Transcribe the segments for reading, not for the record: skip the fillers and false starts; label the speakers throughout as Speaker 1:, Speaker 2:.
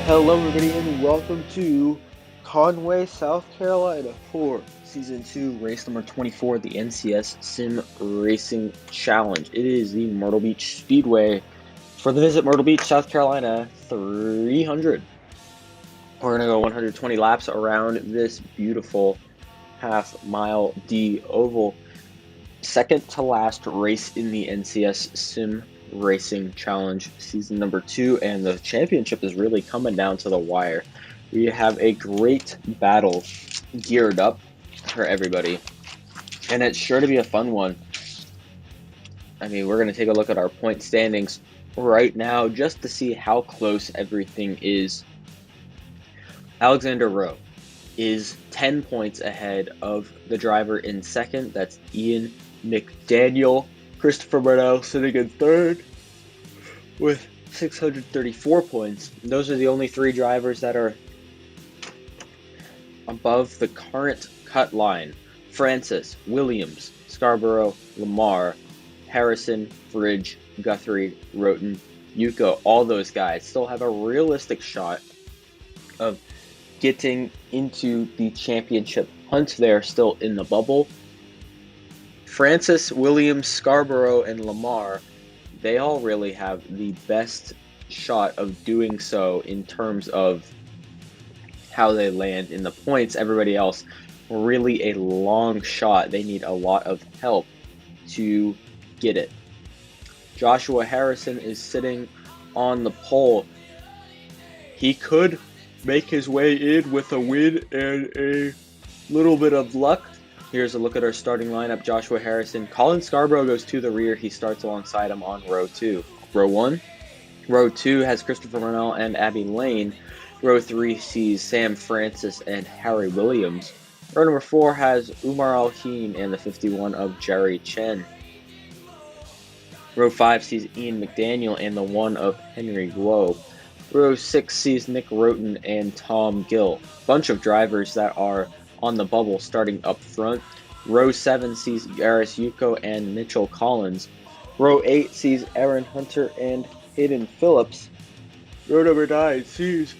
Speaker 1: Hello, everybody, and welcome to Conway, South Carolina for Season 2, race number 24, the NCS Sim Racing Challenge. It is the Myrtle Beach Speedway for the Visit Myrtle Beach, South Carolina 300. We're going to go 120 laps around this beautiful half-mile D oval. Second to last race in the NCS Sim Racing Challenge Season number 2, and the championship is really coming down to the wire. We have a great battle geared up for everybody, and it's sure to be a fun one. I mean, we're going to take a look at our point standings right now just to see how close everything is. Alexander Rowe is 10 points ahead of the driver in second. That's Ian McDaniel. Christopher Burnell sitting in third with 634 points. Those are the only three drivers that are above the current cut line. Francis, Williams, Scarborough, Lamar, Harrison, Fridge, Guthrie, Roten, Yuko, all those guys still have a realistic shot of getting into the championship hunt. They're still in the bubble. Francis, Williams, Scarborough, and Lamar, they all really have the best shot of doing so in terms of how they land in the points. Everybody else, really a long shot. They need a lot of help to get it. Joshua Harrison is sitting on the pole. He could make his way in with a win and a little bit of luck. Here's a look at our starting lineup. Joshua Harrison. Colin Scarborough goes to the rear. He starts alongside him on row 2. Row 1. Row 2 has Christopher Burnell and Abby Lane. Row 3 sees Sam Francis and Harry Williams. Row number 4 has Umar Al-Heen and the 51 of Jerry Chen. Row 5 sees Ian McDaniel and the 1 of Henry Guo. Row 6 sees Nick Roten and Tom Gill. Bunch of drivers that are on the bubble starting up front. Row 7 sees Garris Yuko and Mitchell Collins. Row 8 sees Aaron Hunter and Hayden Phillips. Row number 9 sees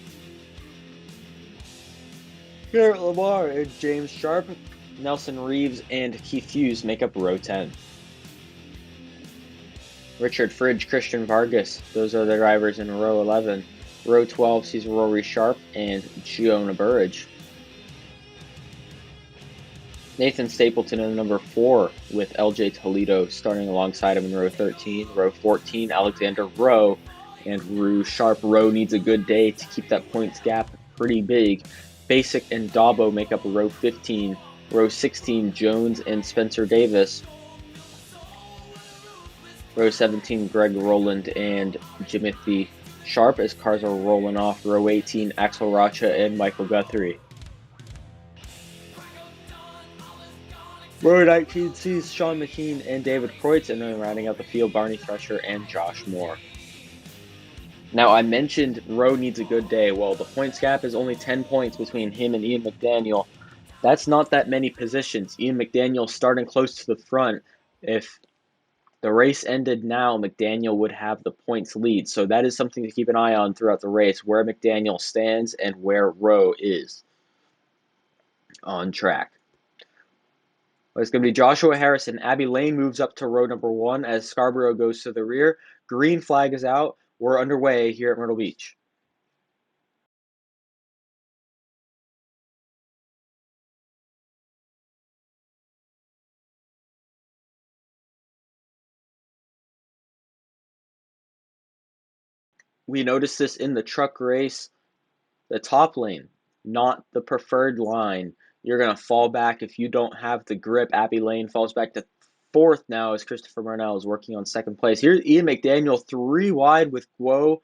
Speaker 1: Garrett Lamar and James Sharp. Nelson Reeves and Keith Hughes make up row 10. Richard Fridge, Christian Vargas, those are the drivers in row 11. Row 12 sees Rory Sharp and Giona Burridge. Nathan Stapleton in number 4 with LJ Toledo starting alongside him in row 13. Row 14, Alexander Rowe and Rue Sharp. Rowe needs a good day to keep that points gap pretty big. Basic and Dabo make up row 15. Row 16, Jones and Spencer Davis. Row 17, Greg Rowland and Jimothy Sharp as cars are rolling off. Row 18, Axel Rocha and Michael Guthrie. Row 19 sees Sean McKean and David Kreutz, and then rounding out the field, Barney Thresher and Josh Moore. Now, I mentioned Rowe needs a good day. Well, the points gap is only 10 points between him and Ian McDaniel. That's not that many positions. Ian McDaniel starting close to the front. If the race ended now, McDaniel would have the points lead. So that is something to keep an eye on throughout the race, where McDaniel stands and where Rowe is on track. It's going to be Joshua Harrison. Abby Lane moves up to row number 1 as Scarborough goes to the rear. Green flag is out. We're underway here at Myrtle Beach. We noticed this in the truck race. The top lane, not the preferred line. You're going to fall back if you don't have the grip. Abby Lane falls back to 4th now as Christopher Burnell is working on 2nd place. Here's Ian McDaniel 3 wide with Guo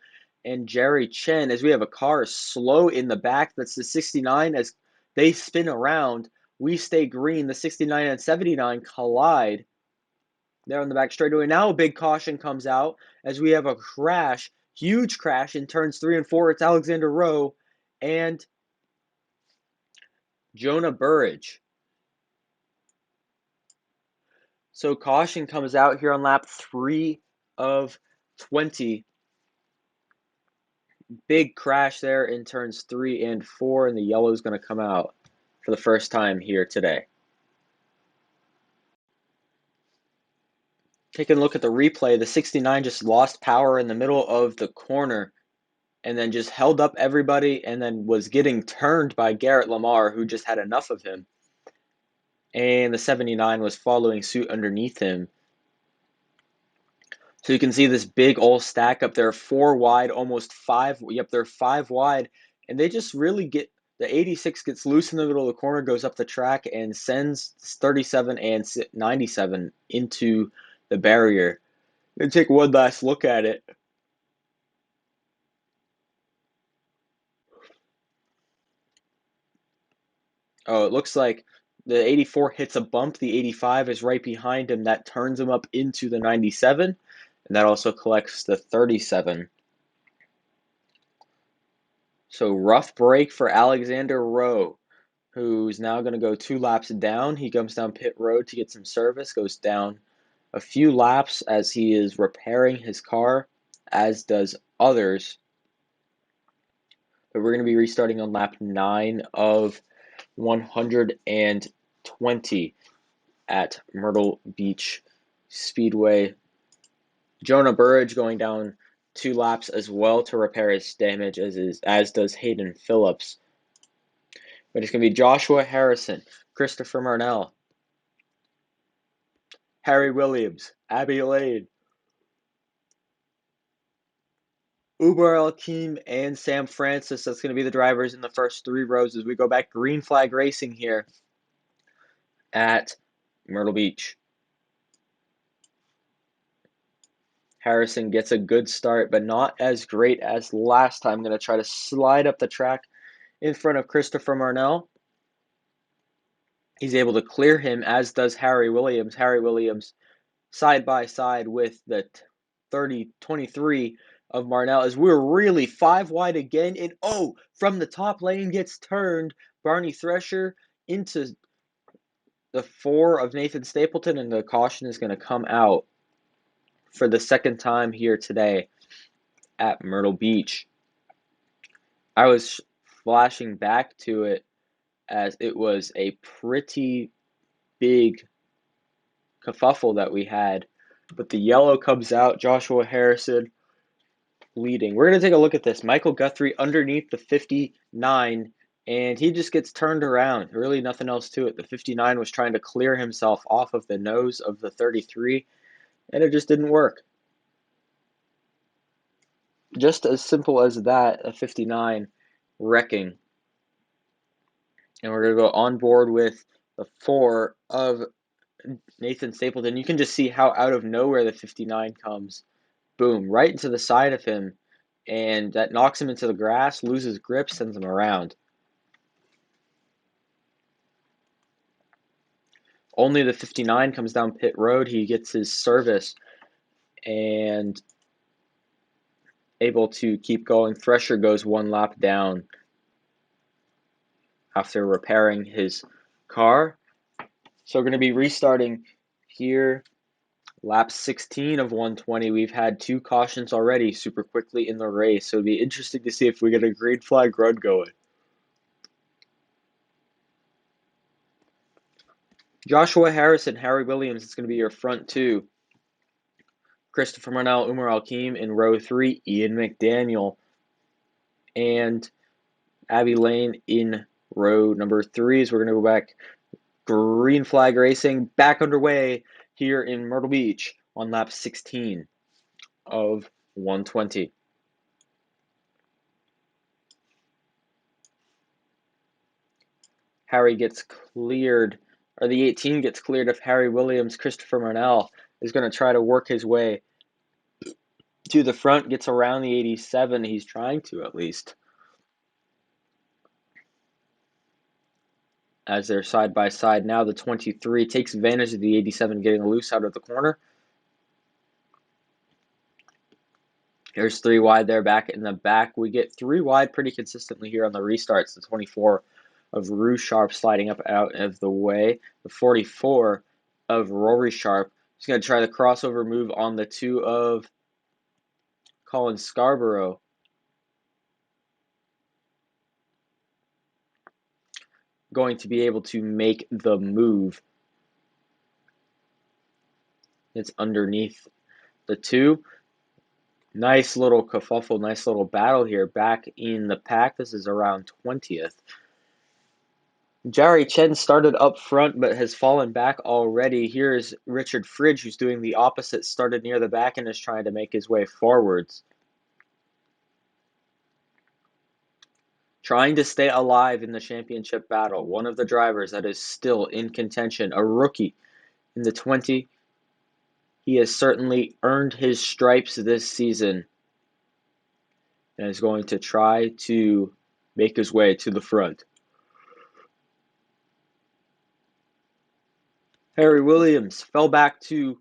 Speaker 1: and Jerry Chen as we have a car slow in the back. That's the 69 as they spin around. We stay green. The 69 and 79 collide. They're on the back straightaway. Now a big caution comes out as we have a crash, huge crash in turns 3 and 4. It's Alexander Rowe and Giona Burridge. So caution comes out here on lap 3 of 20. big crash there in turns 3 and 4, and the yellow is going to come out for the first time here today. Taking a look at the replay, the 69 just lost power in the middle of the corner and then just held up everybody and then was getting turned by Garrett Lamar, who just had enough of him. And the 79 was following suit underneath him. So you can see this big old stack up there, 4 wide, almost 5. Yep, they're 5 wide. And they just really get, the 86 gets loose in the middle of the corner, goes up the track, and sends 37 and 97 into the barrier. I'm going to take one last look at it. Oh, it looks like the 84 hits a bump. The 85 is right behind him. That turns him up into the 97. And that also collects the 37. So rough break for Alexander Rowe, who's now going to go 2 laps down. He comes down pit road to get some service, goes down a few laps as he is repairing his car, as does others. But we're going to be restarting on lap 9 of 120 at Myrtle Beach Speedway. Jonah Burridge going down 2 laps as well to repair his damage, as does Hayden Phillips. But it's going to be Joshua Harrison, Christopher Marnell, Harry Williams, Abby Lane, Umar Al-Hakim, and Sam Francis. That's going to be the drivers in the first 3 rows as we go back green flag racing here at Myrtle Beach. Harrison gets a good start, but not as great as last time. I'm going to try to slide up the track in front of Christopher Marnell. He's able to clear him, as does Harry Williams. Harry Williams side by side with the 23 of Marnell, as we're really 5 wide again. And from the top lane gets turned Barney Thresher into the 4 of Nathan Stapleton, and the caution is going to come out for the second time here today at Myrtle Beach. I was flashing back to it as it was a pretty big kerfuffle that we had, but the yellow comes out. Joshua Harrison leading. We're going to take a look at this. Michael Guthrie underneath the 59, and he just gets turned around. Really nothing else to it. The 59 was trying to clear himself off of the nose of the 33, and it just didn't work. Just as simple as that, a 59 wrecking. And we're going to go on board with the 4 of Nathan Stapleton. You can just see how out of nowhere the 59 comes. Boom, right into the side of him. And that knocks him into the grass, loses grip, sends him around. Only the 59 comes down pit road. He gets his service and able to keep going. Thresher goes 1 lap down after repairing his car. So we're going to be restarting here. Lap 16 of 120. We've had 2 cautions already super quickly in the race. So it'll be interesting to see if we get a green flag run going. Joshua Harrison, Harry Williams, it's going to be your front 2. Christopher Marnell, Umar Al-Hakim in row 3. Ian McDaniel and Abby Lane in row number 3. So we're going to go back green flag racing, back underway here in Myrtle Beach on lap 16 of 120. Harry gets cleared, or the 18 gets cleared of Harry Williams. Christopher Marnell is going to try to work his way to the front, gets around the 87. He's trying to, at least, as they're side by side. Now the 23 takes advantage of the 87 getting loose out of the corner. Here's 3 wide there, back in the back. We get 3 wide pretty consistently here on the restarts. The 24 of Rue Sharp sliding up out of the way. The 44 of Rory Sharp. He's going to try the crossover move on the 2 of Colin Scarborough. going to be able to make the move. It's underneath the 2. Nice little kerfuffle, nice little battle here. Back in the pack, this is around 20th. Jari Chen started up front but has fallen back already. Here's Richard Fridge, who's doing the opposite, started near the back and is trying to make his way forwards. Trying to stay alive in the championship battle. One of the drivers that is still in contention, a rookie in the 20. He has certainly earned his stripes this season and is going to try to make his way to the front. Harry Williams fell back to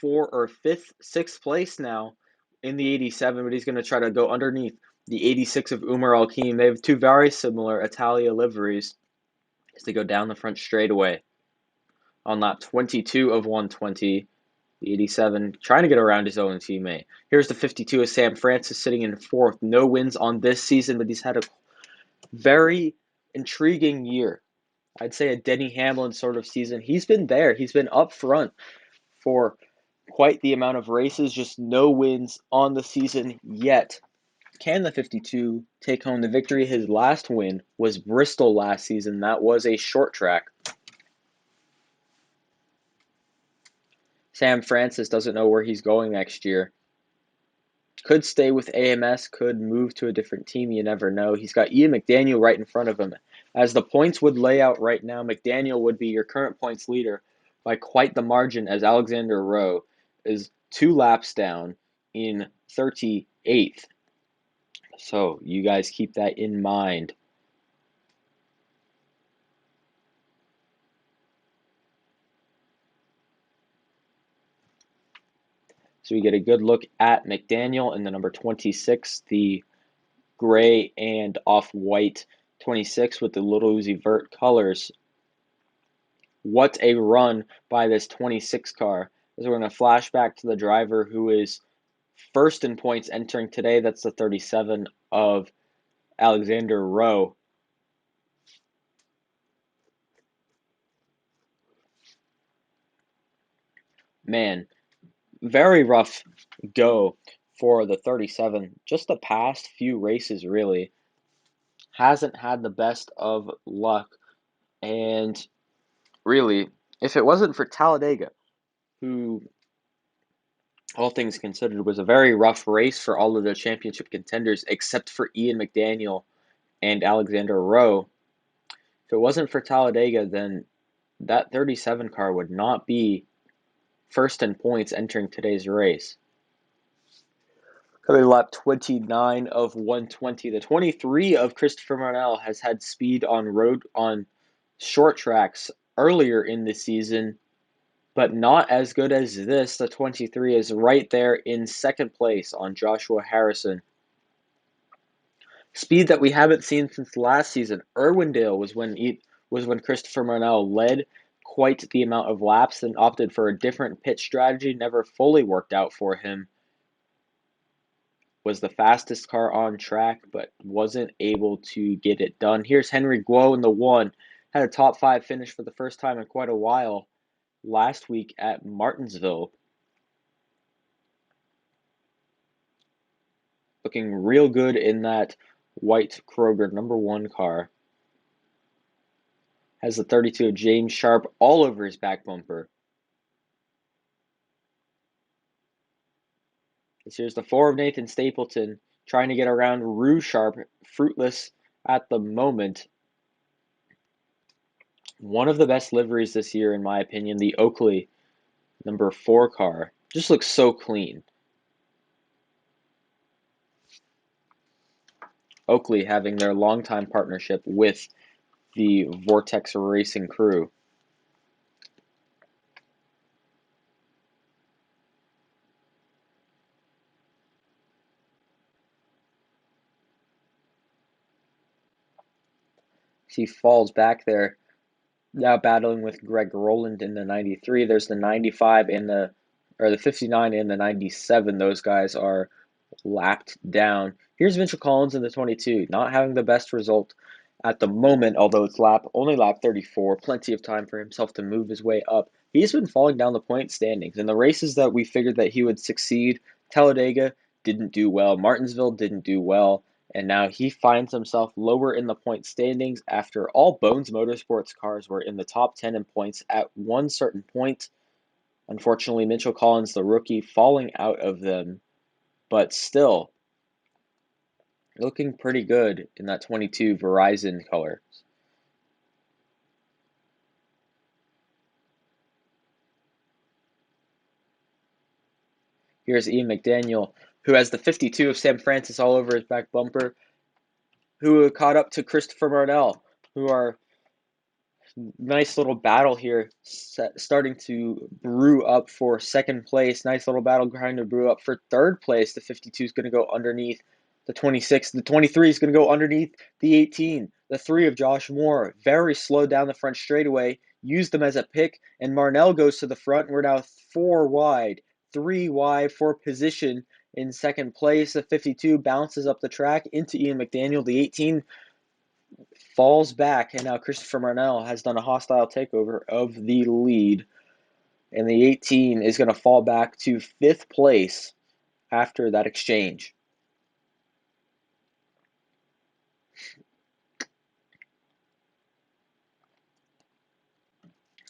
Speaker 1: 6th place now in the 87, but he's going to try to go underneath the 86 of Umar Al-Kheem. They have 2 very similar Italia liveries as they go down the front straightaway. On lap 22 of 120, the 87 trying to get around his own teammate. Here's the 52 of Sam Francis sitting in 4th. No wins on this season, but he's had a very intriguing year. I'd say a Denny Hamlin sort of season. He's been there. He's been up front for quite the amount of races, just no wins on the season yet. Can the 52 take home the victory? His last win was Bristol last season. That was a short track. Sam Francis doesn't know where he's going next year. Could stay with AMS, could move to a different team, you never know. He's got Ian McDaniel right in front of him. As the points would lay out right now, McDaniel would be your current points leader by quite the margin, as Alexander Rowe is 2 laps down in 38th. So you guys keep that in mind. So we get a good look at McDaniel in the number 26, the gray and off-white 26 with the Little Uzi Vert colors. What a run by this 26 car. As we're going to flash back to the driver who is first in points entering today. That's the 37 of Alexander Rowe. Man, very rough go for the 37. Just the past few races, really. Hasn't had the best of luck. And really, if it wasn't for Talladega, who, all things considered, was a very rough race for all of the championship contenders except for Ian McDaniel and Alexander Rowe. If it wasn't for Talladega, then that 37 car would not be first in points entering today's race. Coming lap 29 of 120. The 23 of Christopher Marnell has had speed on short tracks earlier in the season, but not as good as this. The 23 is right there in second place on Joshua Harrison. Speed that we haven't seen since last season. Irwindale was when Christopher Marnell led quite the amount of laps and opted for a different pit strategy. Never fully worked out for him. Was the fastest car on track, but wasn't able to get it done. Here's Henry Guo in the 1. Had a top 5 finish for the first time in quite a while last week at Martinsville. Looking real good in that white Kroger number 1 car. Has the 32 of James Sharp all over his back bumper. Here's the 4 of Nathan Stapleton trying to get around Rue Sharp. Fruitless at the moment. One of the best liveries this year, in my opinion, the Oakley number 4 car. Just looks so clean. Oakley having their longtime partnership with the Vortex Racing crew. He falls back there, now battling with Greg Rowland in the 93. There's the 95 and the 59 and the 97. Those guys are lapped down. Here's Mitchell Collins in the 22, not having the best result at the moment, although it's only lap 34, plenty of time for himself to move his way up. He's been falling down the point standings. In the races that we figured that he would succeed, Talladega didn't do well, Martinsville didn't do well, and now he finds himself lower in the point standings after all Bones Motorsports cars were in the top 10 in points at one certain point. Unfortunately, Mitchell Collins, the rookie, falling out of them, but still looking pretty good in that 22 Verizon color. Here's Ian McDaniel, who has the 52 of Sam Francis all over his back bumper, who caught up to Christopher Marnell, who are nice little battle here, starting to brew up for second place. Nice little battle trying to brew up for third place. The 52 is going to go underneath the 26. The 23 is going to go underneath the 18. The 3 of Josh Moore, very slow down the front straightaway, used them as a pick, and Marnell goes to the front. We're now 4 wide, 3 wide for position in second place. The 52 bounces up the track into Ian McDaniel. The 18 falls back, and now Christopher Marnell has done a hostile takeover of the lead, and the 18 is going to fall back to 5th place after that exchange.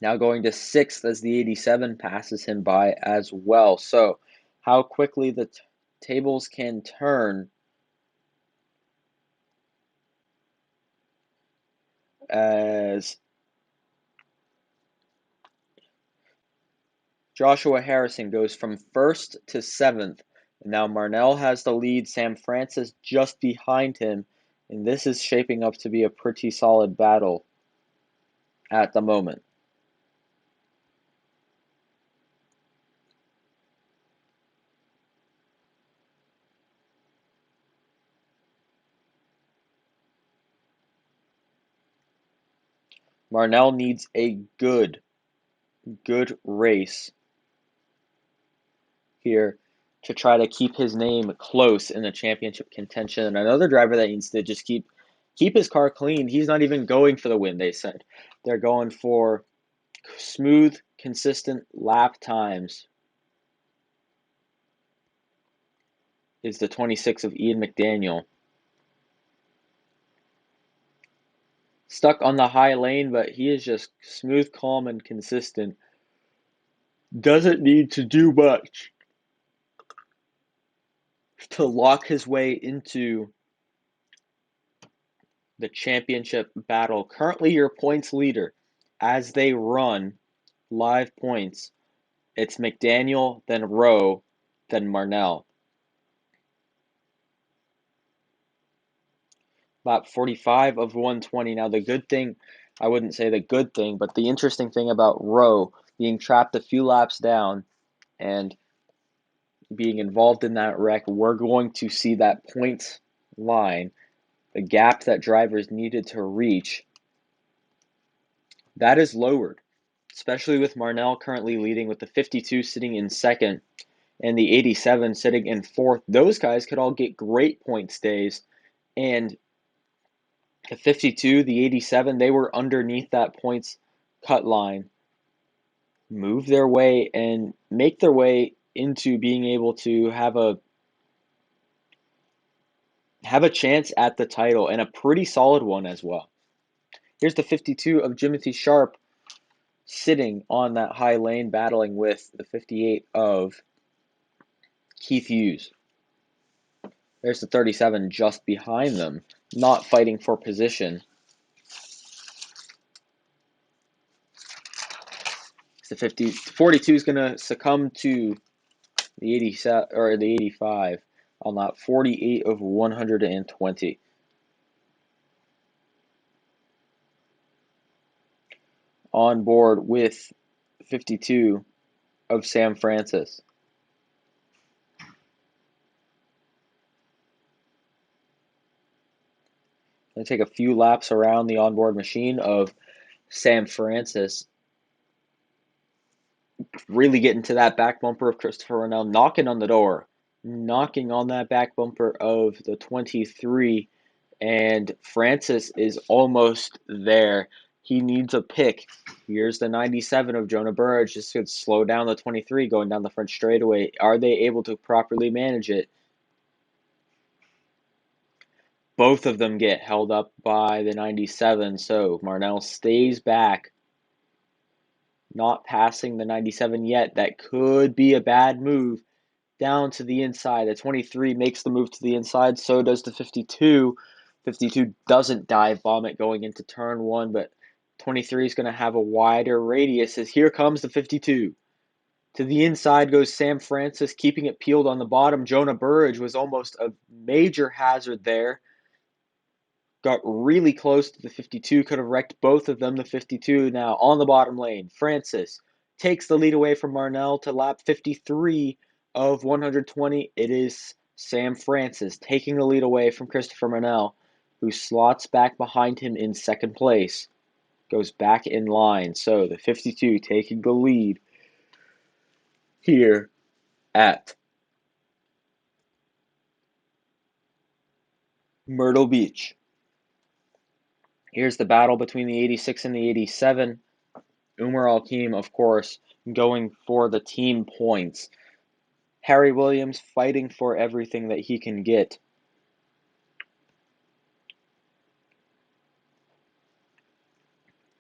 Speaker 1: Now going to 6th as the 87 passes him by as well. So how quickly the tables can turn as Joshua Harrison goes from 1st to 7th. And now Marnell has the lead, Sam Francis just behind him, and this is shaping up to be a pretty solid battle at the moment. Marnell needs a good race here to try to keep his name close in the championship contention. And another driver that needs to just keep his car clean. He's not even going for the win, they said. They're going for smooth, consistent lap times. Is the 26 of Ian McDaniel. Stuck on the high lane, but he is just smooth, calm, and consistent. Doesn't need to do much to lock his way into the championship battle. Currently your points leader as they run live points. It's McDaniel, then Rowe, then Marnell. Lap 45 of 120. Now the good thing, I wouldn't say the good thing, but the interesting thing about Rowe being trapped a few laps down and being involved in that wreck, we're going to see that points line, the gap that drivers needed to reach, that is lowered, especially with Marnell currently leading, with the 52 sitting in second and the 87 sitting in fourth. Those guys could all get great point stays, and the 52, the 87, they were underneath that points cut line, move their way and make their way into being able to have a chance at the title, and a pretty solid one as well. Here's the 52 of Jimothy Sharp sitting on that high lane battling with the 58 of Keith Hughes. There's the 37 just behind them, not fighting for position. The 42 is going to succumb to the 87 or the 85 on that 48 of 120. On board with 52 of Sam Francis. Going to take a few laps around the onboard machine of Sam Francis. Really getting to that back bumper of Christopher Marnell, knocking on the door, knocking on that back bumper of the 23 And Francis is almost there. He needs a pick. Here's the 97 of Jonah Burridge. This could slow down the 23 going down the front straightaway. Are they able to properly manage it? Both of them get held up by the 97, so Marnell stays back. Not passing the 97 yet. That could be a bad move. Down to the inside. The 23 makes the move to the inside, so does the 52. 52 doesn't dive bomb it going into turn 1, but 23 is going to have a wider radius as here comes the 52. To the inside goes Sam Francis, keeping it peeled on the bottom. Jonah Burridge was almost a major hazard there. Got really close to the 52, could have wrecked both of them. The 52 now on the bottom lane. Francis takes the lead away from Marnell to lap 53 of 120. It is Sam Francis taking the lead away from Christopher Marnell, who slots back behind him in second place. Goes back in line. So the 52 taking the lead here at Myrtle Beach. Here's the battle between the 86 and the 87. Umar Al-Khaim, of course, going for the team points. Harry Williams fighting for everything that he can get.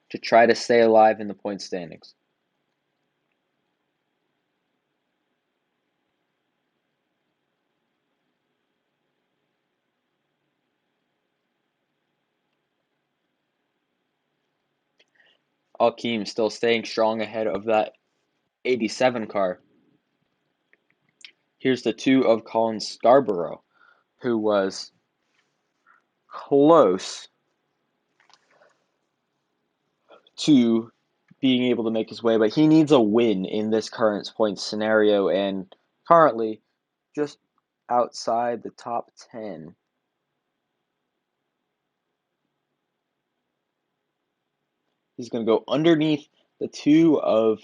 Speaker 1: To try to stay alive in the point standings. Al-Khaim still staying strong ahead of that 87 car. Here's the 2 of Colin Scarborough, who was close to being able to make his way, but he needs a win in this current point scenario, and currently just outside the top 10. He's going to go underneath the 2 of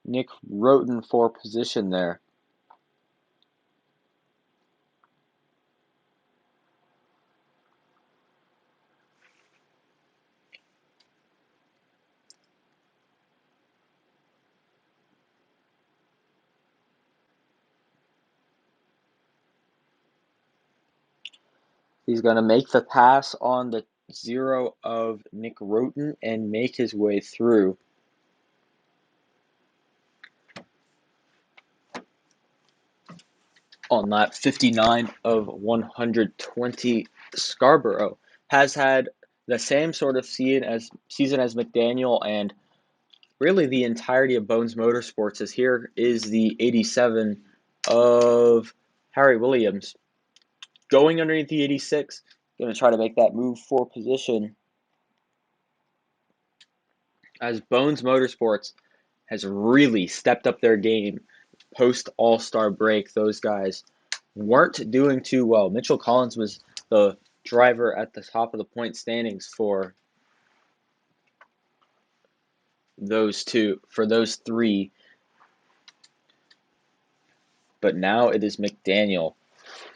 Speaker 1: Nick Roten for position there. He's going to make the pass on the 0 of Nick Roten and make his way through. On lap 59 of 120, Scarborough has had the same sort of season as McDaniel and really the entirety of Bones Motorsports, as here is the 87 of Harry Williams. Going underneath the 86, going to try to make that move for position. As Bones Motorsports has really stepped up their game post All-Star break, those guys weren't doing too well. Mitchell Collins was the driver at the top of the point standings for those three. But now it is McDaniel,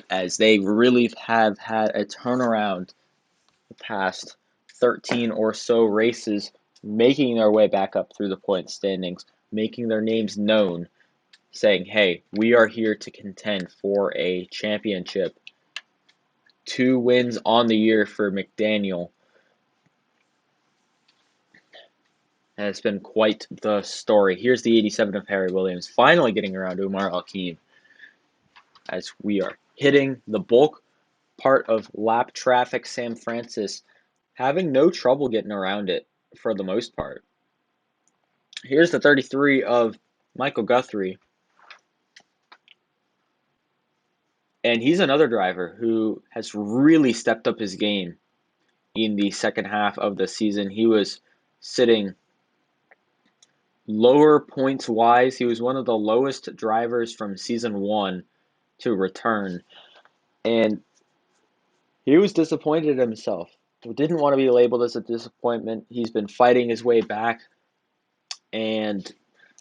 Speaker 1: as they really have had a turnaround the past 13 or so races, making their way back up through the point standings, making their names known, saying, hey, we are here to contend for a championship. 2 wins on the year for McDaniel. And it's been quite the story. Here's the 87 of Harry Williams, finally getting around Umar Al-Khaim, as we are hitting the bulk part of lap traffic. Sam Francis having no trouble getting around it for the most part. Here's the 33 of Michael Guthrie. And he's another driver who has really stepped up his game in the second half of the season. He was sitting lower points wise. He was one of the lowest drivers from season 1 to return. And he was disappointed in himself. He didn't want to be labeled as a disappointment. He's been fighting his way back. And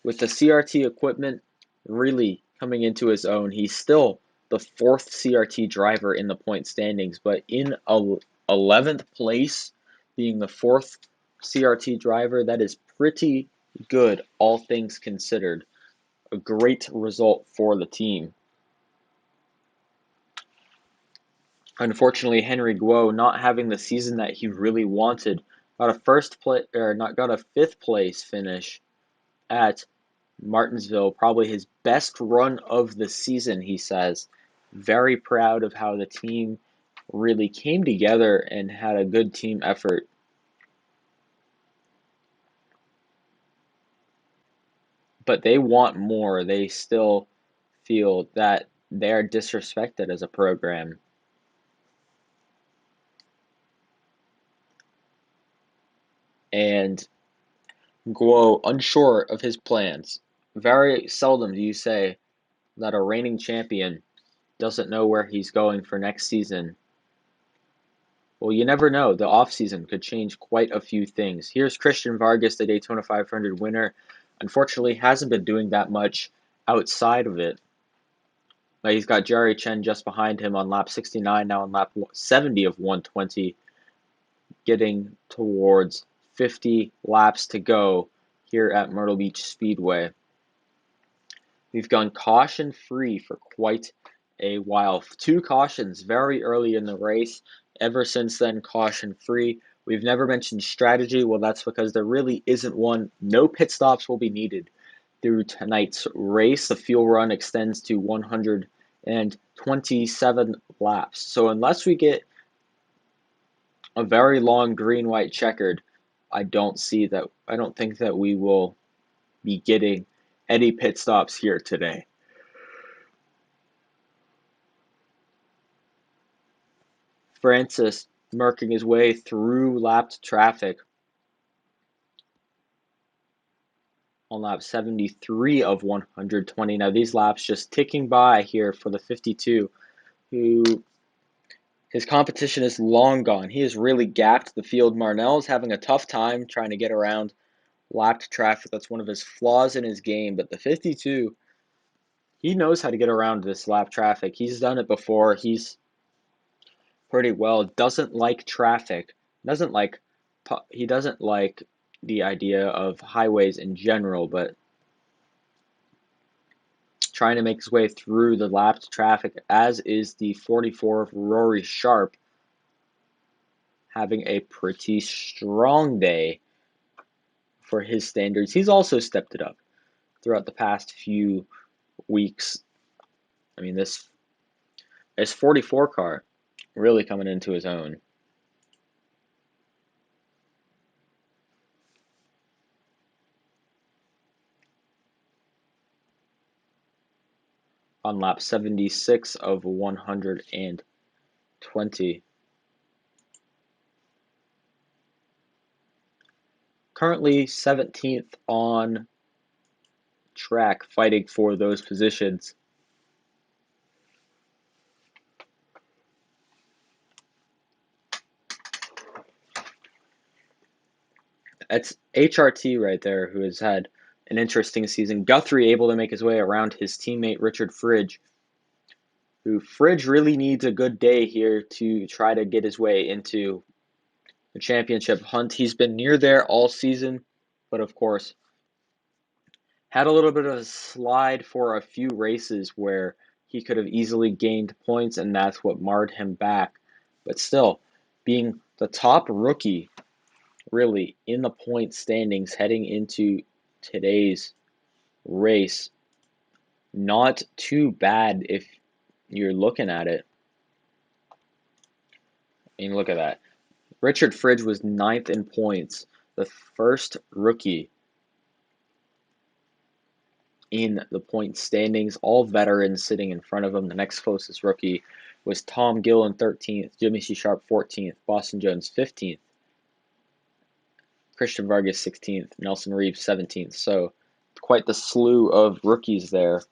Speaker 1: with the CRT equipment really coming into his own, he's still the 4th CRT driver in the point standings, but in a 11th place, being the 4th CRT driver. That is pretty good, all things considered. A great result for the team. Unfortunately, Henry Guo not having the season that he really wanted, got a 5th place finish at Martinsville, probably his best run of the season, he says. Very proud of how the team really came together and had a good team effort. But they want more. They still feel that they are disrespected as a program. And Guo unsure of his plans. Very seldom do you say that a reigning champion doesn't know where he's going for next season. Well, you never know. The offseason could change quite a few things. Here's Christian Vargas, the Daytona 500 winner. Unfortunately, hasn't been doing that much outside of it. But he's got Jerry Chen just behind him on lap 69, now on lap 70 of 120, getting towards 50 laps to go here at Myrtle Beach Speedway. We've gone caution-free for quite a while. 2 cautions very early in the race. Ever since then, caution-free. We've never mentioned strategy. Well, that's because there really isn't one. No pit stops will be needed through tonight's race. The fuel run extends to 127 laps. So unless we get a very long green-white checkered, I don't think that we will be getting any pit stops here today. Francis murking his way through lapped traffic on lap 73 of 120. Now these laps just ticking by here for the 52, who his competition is long gone. He has really gapped the field. Marnell is having a tough time trying to get around lapped traffic. That's one of his flaws in his game, but the 52, he knows how to get around this lap traffic. He's done it before. He's pretty well. Doesn't like traffic. He doesn't like the idea of highways in general, but trying to make his way through the lapped traffic, as is the 44 of Rory Sharp, having a pretty strong day for his standards. He's also stepped it up throughout the past few weeks. I mean, this 44 car really coming into his own. On lap 76 of 120. Currently 17th on track, fighting for those positions. That's HRT right there, who has had an interesting season. Guthrie able to make his way around his teammate Richard Fridge, who Fridge really needs a good day here to try to get his way into the championship hunt. He's been near there all season, but of course had a little bit of a slide for a few races where he could have easily gained points, and that's what marred him back. But still, being the top rookie really in the point standings heading into today's race, not too bad if you're looking at it. I mean, look at that. Richard Fridge was 9th in points, the first rookie in the point standings, all veterans sitting in front of him. The next closest rookie was Tom Gillen, 13th, Jimmy C. Sharp, 14th, Boston Jones, 15th, Christian Vargas, 16th, Nelson Reeves, 17th. So quite the slew of rookies there.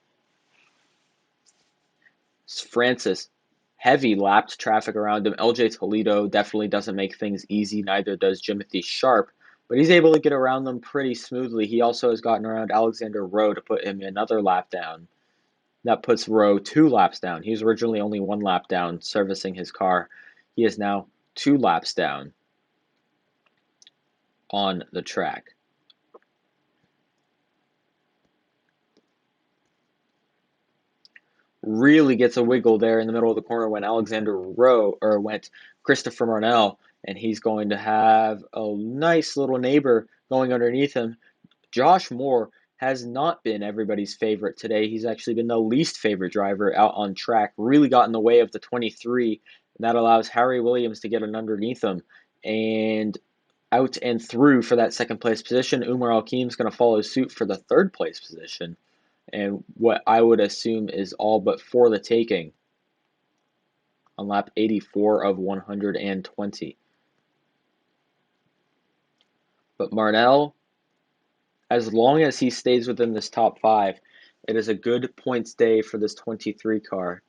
Speaker 1: Francis, heavy lapped traffic around him. LJ Toledo definitely doesn't make things easy, neither does Jimothy Sharp, but he's able to get around them pretty smoothly. He also has gotten around Alexander Rowe to put him another lap down. That puts Rowe 2 laps down. He was originally only 1 lap down servicing his car. He is now 2 laps down on the track. Really gets a wiggle there in the middle of the corner when went Christopher Marnell, and he's going to have a nice little neighbor going underneath him. Josh Moore has not been everybody's favorite today. He's actually been the least favorite driver out on track. Really got in the way of the 23, and that allows Harry Williams to get in underneath him and out and through for that second place position. Umar Al-Kheim's going to follow suit for the third place position, and what I would assume is all but for the taking on lap 84 of 120. But Marnell, as long as he stays within this top 5, it is a good points day for this 23 car.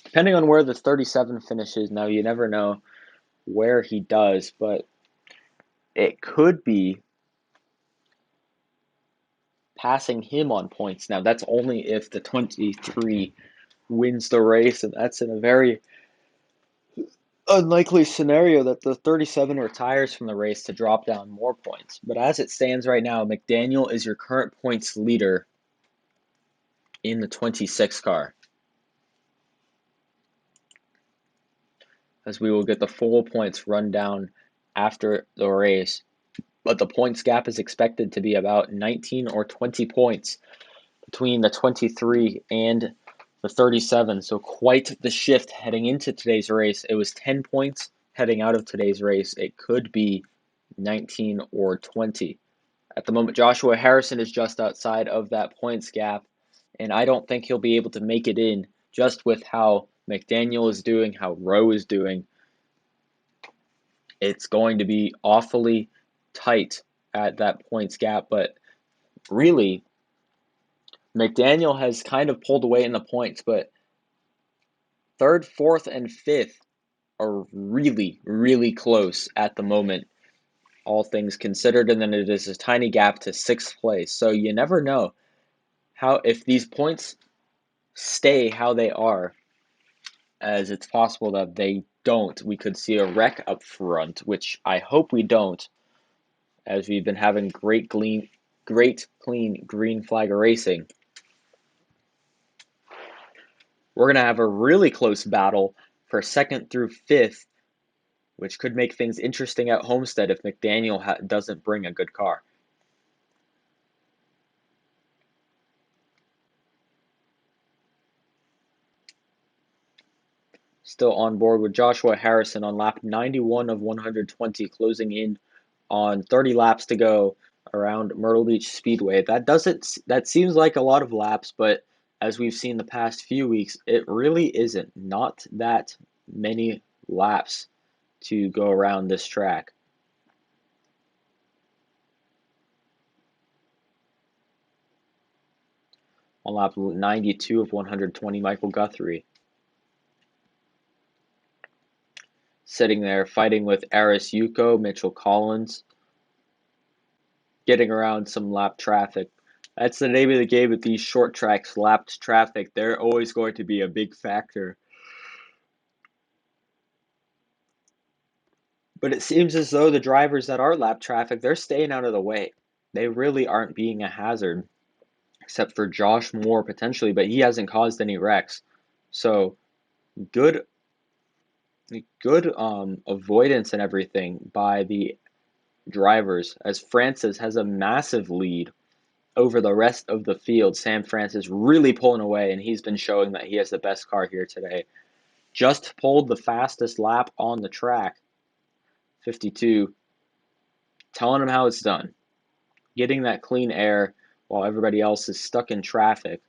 Speaker 1: Depending on where the 37 finishes, now you never know where he does, but it could be passing him on points. Now, that's only if the 23 wins the race, and that's in a very unlikely scenario that the 37 retires from the race to drop down more points. But as it stands right now, McDaniel is your current points leader in the 26 car, as we will get the full points run down after the race. But the points gap is expected to be about 19 or 20 points between the 23 and the 37. So quite the shift heading into today's race. It was 10 points heading out of today's race. It could be 19 or 20. At the moment, Joshua Harrison is just outside of that points gap, and I don't think he'll be able to make it in just with how McDaniel is doing, how Rowe is doing. It's going to be awfully tight at that points gap, but really, McDaniel has kind of pulled away in the points, but third, fourth, and fifth are really, really close at the moment, all things considered, and then it is a tiny gap to sixth place. So you never know how if these points stay how they are, as it's possible that they don't. We could see a wreck up front, which I hope we don't, as we've been having great clean green flag racing. We're going to have a really close battle for second through fifth, which could make things interesting at Homestead if McDaniel doesn't bring a good car. Still on board with Joshua Harrison on lap 91 of 120, closing in on 30 laps to go around Myrtle Beach Speedway. That seems like a lot of laps, but as we've seen the past few weeks, it really isn't. Not that many laps to go around this track. On lap 92 of 120, Michael Guthrie sitting there fighting with Aris Yuko, Mitchell Collins, getting around some lap traffic. That's the name of the game with these short tracks, lapped traffic. They're always going to be a big factor. But it seems as though the drivers that are lap traffic, they're staying out of the way. They really aren't being a hazard, except for Josh Moore potentially, but he hasn't caused any wrecks. So good avoidance and everything by the drivers, as Francis has a massive lead over the rest of the field. Sam Francis really pulling away, and he's been showing that he has the best car here today. Just pulled the fastest lap on the track, 52, telling him how it's done. Getting that clean air while everybody else is stuck in traffic.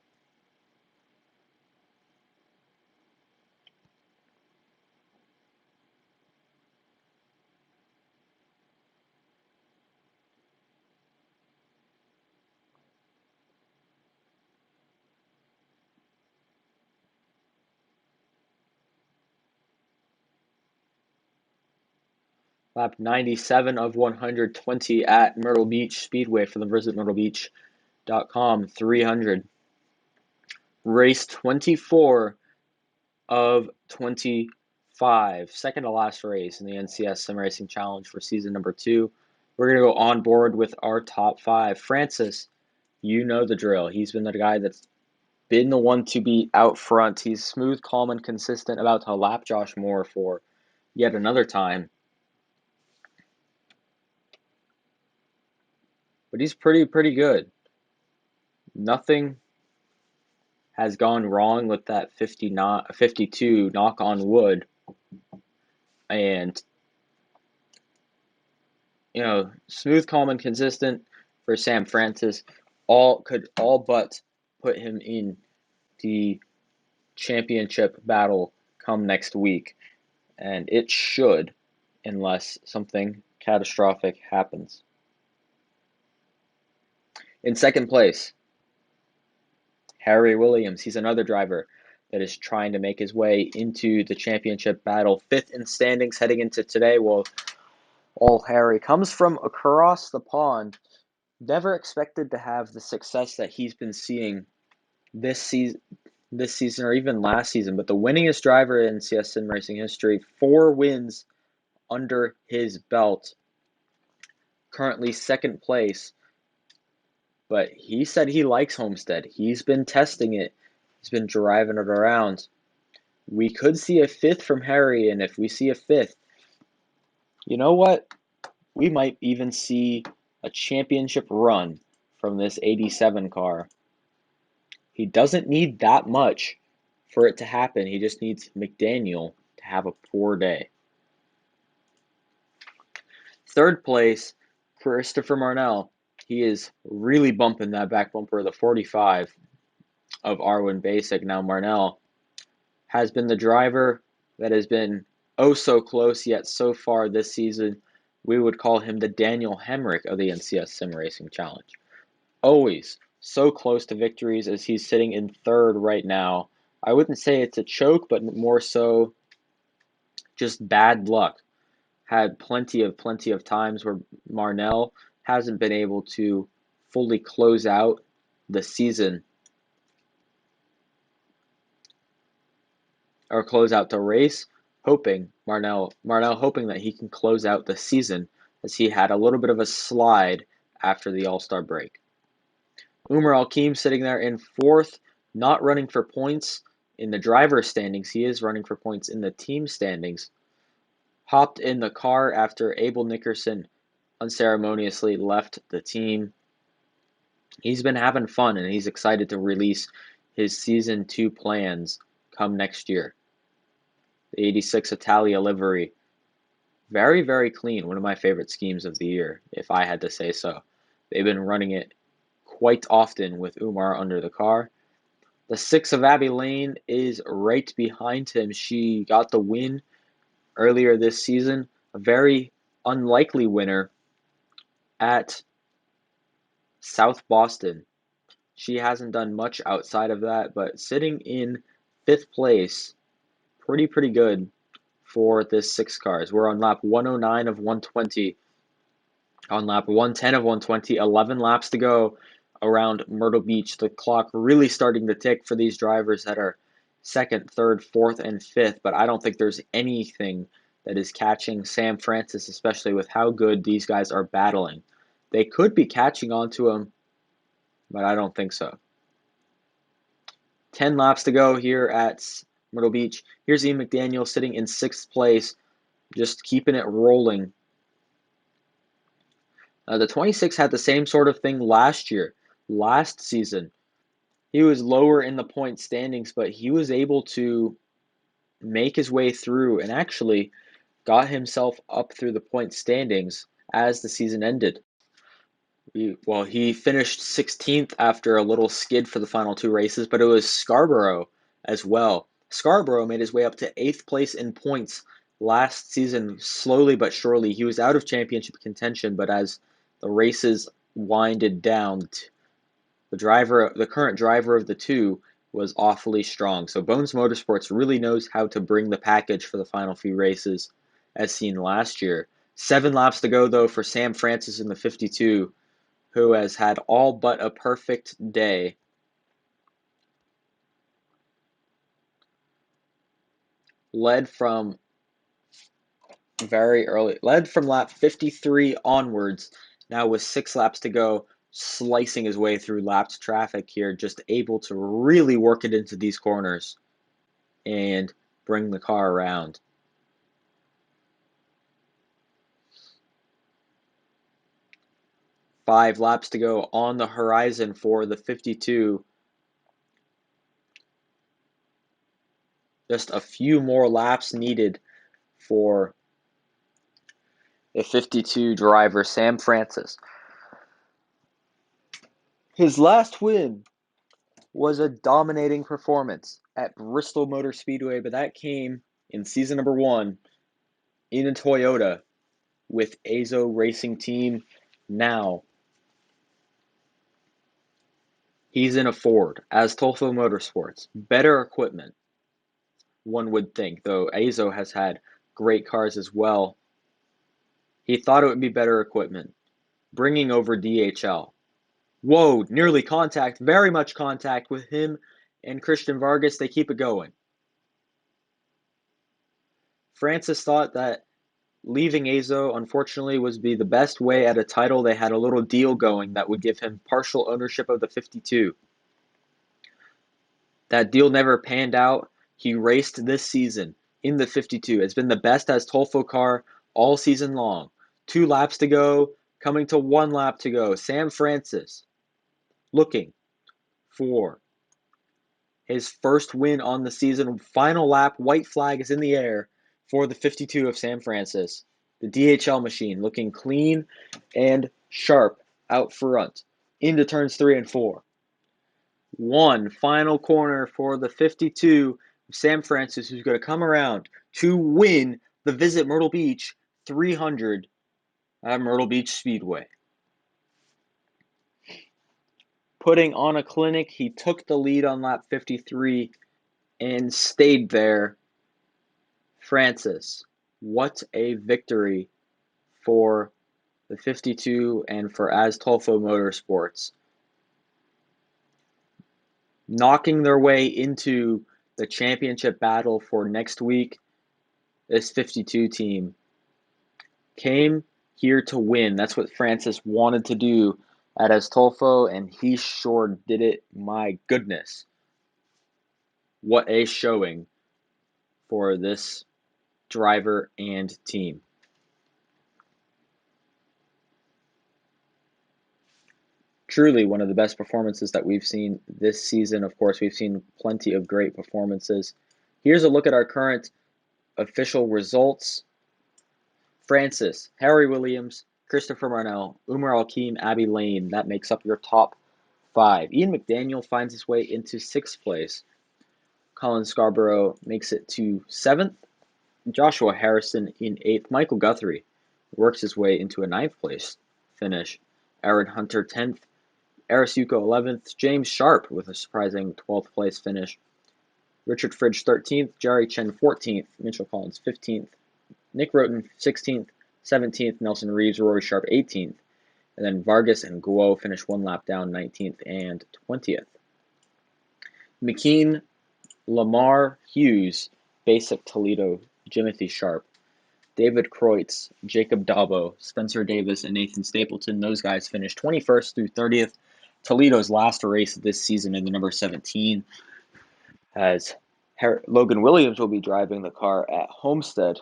Speaker 1: Lap 97 of 120 at Myrtle Beach Speedway for the visitmyrtlebeach.com 300. Race 24 of 25. 5, second to last race in the NCS SimRacing Challenge for season number 2. We're going to go on board with our top 5. Francis, you know the drill. He's been the guy that's been the one to be out front. He's smooth, calm, and consistent, about to lap Josh Moore for yet another time. But he's pretty good. Nothing has gone wrong with that 52, knock on wood. And, smooth, calm, and consistent for Sam Francis. Could all but put him in the championship battle come next week. And it should, unless something catastrophic happens. In second place, Harry Williams. He's another driver that is trying to make his way into the championship battle. 5th in standings heading into today. Well, Harry comes from across the pond. Never expected to have the success that he's been seeing this season or even last season. But the winningest driver in CS SimRacing history, 4 wins under his belt. Currently second place. But he said he likes Homestead. He's been testing it. He's been driving it around. We could see a 5th from Harry, and if we see a 5th, you know what? We might even see a championship run from this 87 car. He doesn't need that much for it to happen. He just needs McDaniel to have a poor day. Third place, Christopher Marnell. He is really bumping that back bumper of the 45 of Arwen Basic. Now Marnell has been the driver that has been oh so close, yet so far this season we would call him the Daniel Hemrick of the NCS SimRacing Challenge. Always so close to victories, as he's sitting in 3rd right now. I wouldn't say it's a choke, but more so just bad luck. Had plenty of times where Marnell hasn't been able to fully close out the season or close out the race, Marnell hoping that he can close out the season, as he had a little bit of a slide after the All-Star break. Umar Al-Kim sitting there in 4th, not running for points in the driver's standings. He is running for points in the team standings. Hopped in the car after Abel Nickerson unceremoniously left the team. He's been having fun, and he's excited to release his Season 2 plans come next year. The 86 Italia livery. Very clean. One of my favorite schemes of the year, if I had to say so. They've been running it quite often with Umar under the car. The 6 of Abby Lane is right behind him. She got the win earlier this season. A very unlikely winner at South Boston. She hasn't done much outside of that, but sitting in 5th place, pretty good for this 6 cars. We're on lap 109 of 120. On lap 110 of 120, 11 laps to go around Myrtle Beach. The clock really starting to tick for these drivers that are 2nd, 3rd, 4th, and 5th, but I don't think there's anything that is catching Sam Francis, especially with how good these guys are battling. They could be catching on to him, but I don't think so. 10 laps to go here at Myrtle Beach. Here's Ian McDaniel sitting in 6th place, just keeping it rolling. The 26 had the same sort of thing last season. He was lower in the point standings, but he was able to make his way through and actually got himself up through the point standings as the season ended. He finished 16th after a little skid for the final 2 races, but it was Scarborough as well. Scarborough made his way up to 8th place in points last season, slowly but surely. He was out of championship contention, but as the races winded down, the current driver of the 2 was awfully strong. So Bones Motorsports really knows how to bring the package for the final few races, as seen last year. 7 laps to go, though, for Sam Francis in the 52, who has had all but a perfect day. Led from very early. Led from lap 53 onwards. Now with 6 laps to go, slicing his way through lapped traffic here, just able to really work it into these corners and bring the car around. Five laps to go on the horizon for the 52. Just a few more laps needed for the 52 driver, Sam Francis. His last win was a dominating performance at Bristol Motor Speedway, but that came in season number 1 in a Toyota with Azo Racing Team. Now he's in a Ford as Tolfo Motorsports. Better equipment, one would think, though Azo has had great cars as well. He thought it would be better equipment, bringing over DHL. Whoa, nearly contact, very much contact with him and Christian Vargas. They keep it going. Francis thought that leaving Azo, unfortunately, would be the best way at a title. They had a little deal going that would give him partial ownership of the 52. That deal never panned out. He raced this season in the 52. It's been the best as Tolfo car all season long. 2 laps to go, coming to 1 lap to go. Sam Francis looking for his first win on the season. Final lap, white flag is in the air for the 52 of Sam Francis. The DHL machine looking clean and sharp out front into turns 3 and 4. One final corner for the 52 of Sam Francis, who's going to come around to win the Visit Myrtle Beach 300 at Myrtle Beach Speedway. Putting on a clinic, he took the lead on lap 53 and stayed there. Francis, what a victory for the 52 and for As Tolfo Motorsports. Knocking their way into the championship battle for next week. This 52 team came here to win. That's what Francis wanted to do at Astolfo, and he sure did it. My goodness. What a showing for this driver and team. Truly one of the best performances that we've seen this season. Of course, we've seen plenty of great performances. Here's a look at our current official results. Francis, Harry Williams, Christopher Marnell, Umar Al-Kheem, Abby Lane. That makes up your top 5. Ian McDaniel finds his way into 6th place. Colin Scarborough makes it to 7th. Joshua Harrison in 8th. Michael Guthrie works his way into a 9th place finish. Aaron Hunter 10th. Arisuko 11th. James Sharp with a surprising 12th place finish. Richard Fridge 13th. Jerry Chen 14th. Mitchell Collins 15th. Nick Roten 16th. 17th. Nelson Reeves, Rory Sharp 18th. And then Vargas and Guo finish 1 lap down, 19th and 20th. McKean, Lamar, Hughes, Basic Toledo, Jimothy Sharp, David Kreutz, Jacob Dabo, Spencer Davis, and Nathan Stapleton. Those guys finished 21st through 30th. Toledo's last race this season in the number 17, as Logan Williams will be driving the car at Homestead.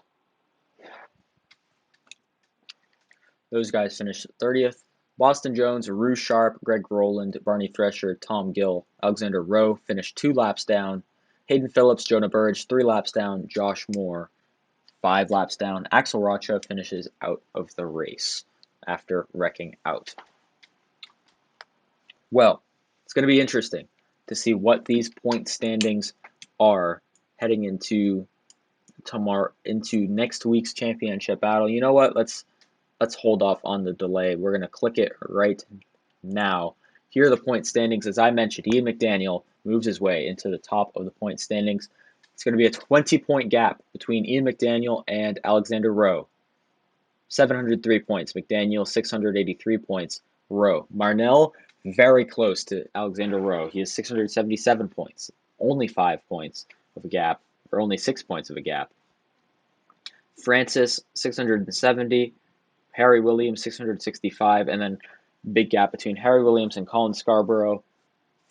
Speaker 1: Those guys finished 30th. Boston Jones, Rue Sharp, Greg Rowland, Barney Thresher, Tom Gill, Alexander Rowe finished 2 laps down. Hayden Phillips, Jonah Burge, 3 laps down. Josh Moore, 5 laps down. Axel Rocha finishes out of the race after wrecking out. Well, it's going to be interesting to see what these point standings are heading into next week's championship battle. You know what? Let's hold off on the delay. We're going to click it right now. Here are the point standings. As I mentioned, Ian McDaniel moves his way into the top of the point standings. It's going to be a 20-point gap between Ian McDaniel and Alexander Rowe. 703 points. McDaniel, 683 points. Rowe. Marnell, very close to Alexander Rowe. He has 677 points. Only 5 points of a gap, or only 6 points of a gap. Francis 670, Harry Williams 665, and then big gap between Harry Williams and Colin Scarborough,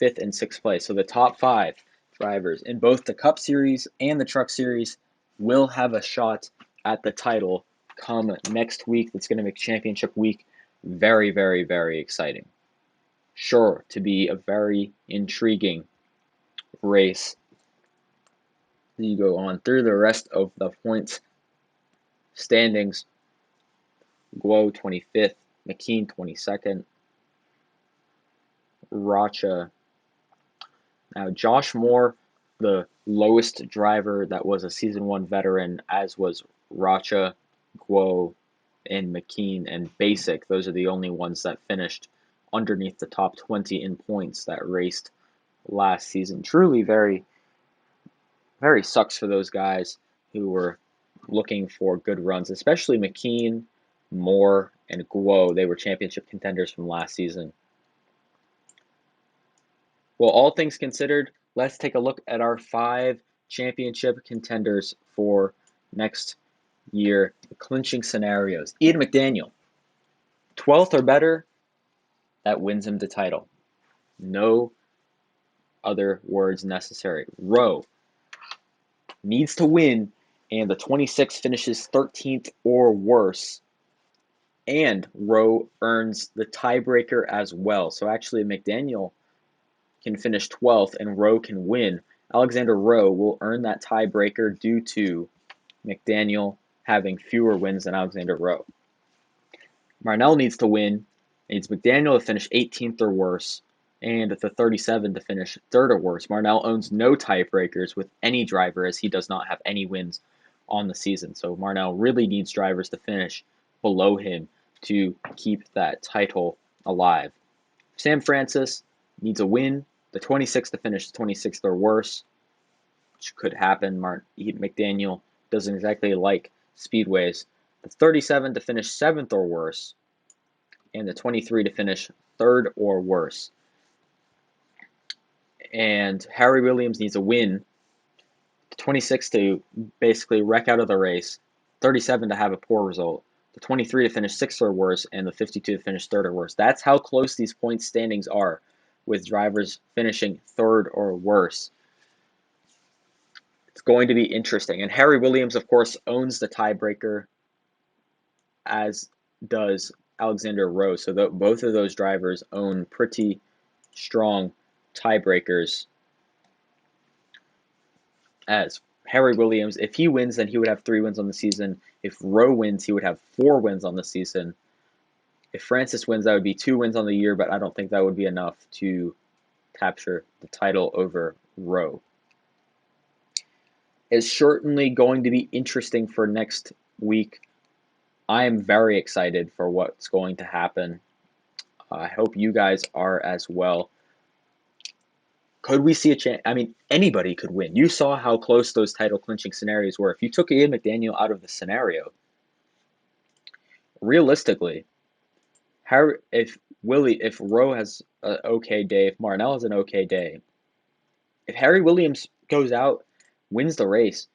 Speaker 1: 5th and 6th place. So the top 5 drivers in both the Cup Series and the Truck Series will have a shot at the title come next week. That's going to make championship week very, very, very exciting. Sure to be a very intriguing race. You go on through the rest of the points standings. Guo 25th, McKean 22nd, Racha. Now Josh Moore, the lowest driver that was a Season 1 veteran, as was Racha, Guo, and McKean, and Basic. Those are the only ones that finished underneath the top 20 in points that raced last season. Truly very, very sucks for those guys who were looking for good runs, especially McKean, Moore, and Guo. They were championship contenders from last season. Well, all things considered, let's take a look at our 5 championship contenders for next year, the clinching scenarios. Ian McDaniel, 12th or better, that wins him the title. No other words necessary. Rowe needs to win, and the 26 finishes 13th or worse, and Rowe earns the tiebreaker as well. So actually, McDaniel can finish 12th and Rowe can win. Alexander Rowe will earn that tiebreaker due to McDaniel having fewer wins than Alexander Rowe. Marnell needs to win, needs McDaniel to finish 18th or worse, and the 37 to finish 3rd or worse. Marnell owns no tiebreakers with any driver as he does not have any wins on the season. So Marnell really needs drivers to finish below him to keep that title alive. Sam Francis needs a win, the 26th to finish 26th or worse, which could happen. McDaniel doesn't exactly like speedways. The 37 to finish 7th or worse, and the 23 to finish 3rd or worse. And Harry Williams needs a win, the 26 to basically wreck out of the race, 37 to have a poor result, the 23 to finish 6th or worse, and the 52 to finish 3rd or worse. That's how close these point standings are, with drivers finishing 3rd or worse. It's going to be interesting. And Harry Williams, of course, owns the tiebreaker, as does Alexander Rowe. So both of those drivers own pretty strong tiebreakers. As Harry Williams, if he wins, then he would have 3 wins on the season. If Rowe wins, he would have 4 wins on the season. If Francis wins, that would be 2 wins on the year, but I don't think that would be enough to capture the title over Rowe. It's certainly going to be interesting for next week. I am very excited for what's going to happen. I hope you guys are as well. Could we see a chance? I mean, anybody could win. You saw how close those title clinching scenarios were. If you took Ian McDaniel out of the scenario, realistically, if Rowe has an okay day, if Marnell has an okay day, if Harry Williams goes out, wins the race,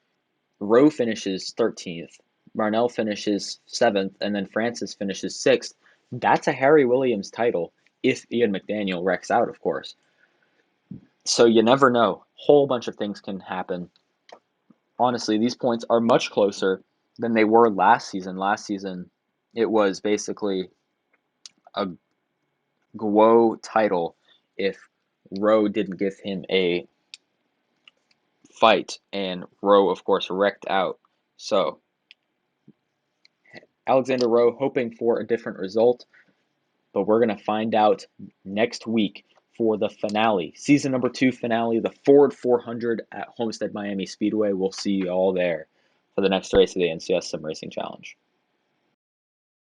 Speaker 1: Rowe finishes 13th, Marnell finishes 7th, and then Francis finishes 6th, that's a Harry Williams title if Ian McDaniel wrecks out, of course. So you never know. Whole bunch of things can happen. Honestly, these points are much closer than they were last season. Last season, it was basically a Guo title if Rowe didn't give him a fight, and Rowe, of course, wrecked out. So Alexander Rowe hoping for a different result, but we're going to find out next week for the finale, season number 2 finale, the Ford 400 at Homestead Miami Speedway. We'll see you all there for the next race of the NCS SimRacing Challenge.